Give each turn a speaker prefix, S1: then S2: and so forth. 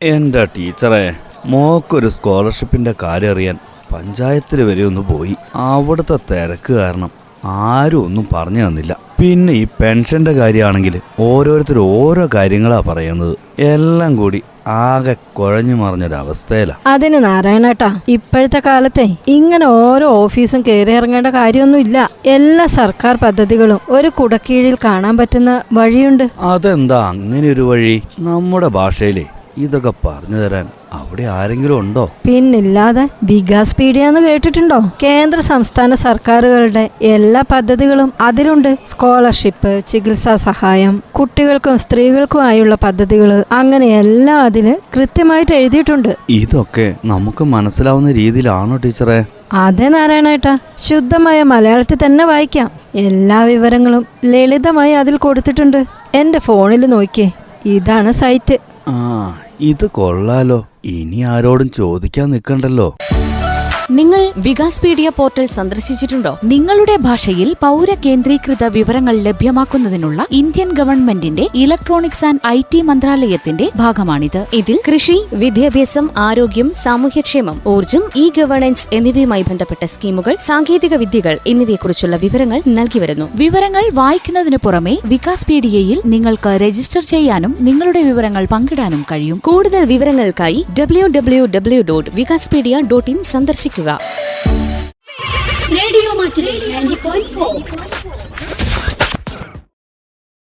S1: എൻ്റെ ടീച്ചറെ, മോക്കൊരു സ്കോളർഷിപ്പിൻ്റെ കാര്യം അറിയാൻ പഞ്ചായത്തിൽ വരെ ഒന്ന് പോയി. അവിടുത്തെ തിരക്ക് കാരണം ആരും ഒന്നും പറഞ്ഞു തന്നില്ല. പിന്നെ ഈ പെൻഷൻ്റെ കാര്യമാണെങ്കിൽ ഓരോരുത്തരും ഓരോ കാര്യങ്ങളാണ് പറയുന്നത്. എല്ലാം കൂടി ആകെ കുഴഞ്ഞു മറിഞ്ഞൊരവസ്ഥയിലാണ്.
S2: അതിന് നാരായണേട്ടാ, ഇപ്പോഴത്തെ കാലത്തെ ഇങ്ങനെ ഓരോ ഓഫീസും കയറി ഇറങ്ങേണ്ട കാര്യമൊന്നുമില്ല. എല്ലാ സർക്കാർ പദ്ധതികളും ഒരു കുടക്കീഴിൽ കാണാൻ പറ്റുന്ന വഴിയുണ്ട്.
S1: അതെന്താ അങ്ങനെ ഒരു വഴി? നമ്മുടെ ഭാഷയിലേ ഇതൊക്കെ പറഞ്ഞു തരാൻ അവിടെ ആരെങ്കിലും ഉണ്ടോ?
S2: പിന്നില്ലാതെ വികാസ് പീഡിയ എന്ന് കേട്ടിട്ടുണ്ടോ? കേന്ദ്ര സംസ്ഥാന സർക്കാരുകളുടെ എല്ലാ പദ്ധതികളും അതിലുണ്ട്. സ്കോളർഷിപ്പ്, ചികിത്സാ സഹായം, കുട്ടികൾക്കും സ്ത്രീകൾക്കുമായുള്ള പദ്ധതികൾ, അങ്ങനെ എല്ലാം അതില് കൃത്യമായിട്ട് എഴുതിയിട്ടുണ്ട്.
S1: ഇതൊക്കെ നമുക്ക് മനസ്സിലാവുന്ന രീതിയിലാണോ ടീച്ചറെ?
S2: അതെ നാരായണേട്ടാ, ശുദ്ധമായ മലയാളത്തിൽ തന്നെ വായിക്കാം. എല്ലാ വിവരങ്ങളും ലളിതമായി അതിൽ കൊടുത്തിട്ടുണ്ട്. എന്റെ ഫോണിൽ നോക്കിയേ, ഇതാണ് സൈറ്റ്.
S1: ആ, ഇത് കൊള്ളാലോ. ഇനി ആരോടും ചോദിക്കാൻ നിൽക്കണ്ടല്ലോ.
S3: നിങ്ങൾ വികാസ് പീഡിയ പോർട്ടൽ സന്ദർശിച്ചിട്ടുണ്ടോ? നിങ്ങളുടെ ഭാഷയിൽ പൗര കേന്ദ്രീകൃത വിവരങ്ങൾ ലഭ്യമാക്കുന്നതിനുള്ള ഇന്ത്യൻ ഗവൺമെന്റിന്റെ ഇലക്ട്രോണിക്സ് ആൻഡ് IT മന്ത്രാലയത്തിന്റെ ഭാഗമാണിത്. ഇതിൽ കൃഷി, വിദ്യാഭ്യാസം, ആരോഗ്യം, സാമൂഹ്യക്ഷേമം, ഊർജ്ജം, ഗവേണൻസ് എന്നിവയുമായി ബന്ധപ്പെട്ട സ്കീമുകൾ, സാങ്കേതിക വിദ്യകൾ എന്നിവയെക്കുറിച്ചുള്ള വിവരങ്ങൾ നൽകി വരുന്നു. വിവരങ്ങൾ വായിക്കുന്നതിനു പുറമെ വികാസ് പീഡിയയിൽ നിങ്ങൾക്ക് രജിസ്റ്റർ ചെയ്യാനും നിങ്ങളുടെ വിവരങ്ങൾ പങ്കിടാനും കഴിയും. കൂടുതൽ വിവരങ്ങൾക്കായി www.vigaspedia.in സന്ദർശിക്കുക.
S4: റേഡിയോ മാറ്റുലി 90.4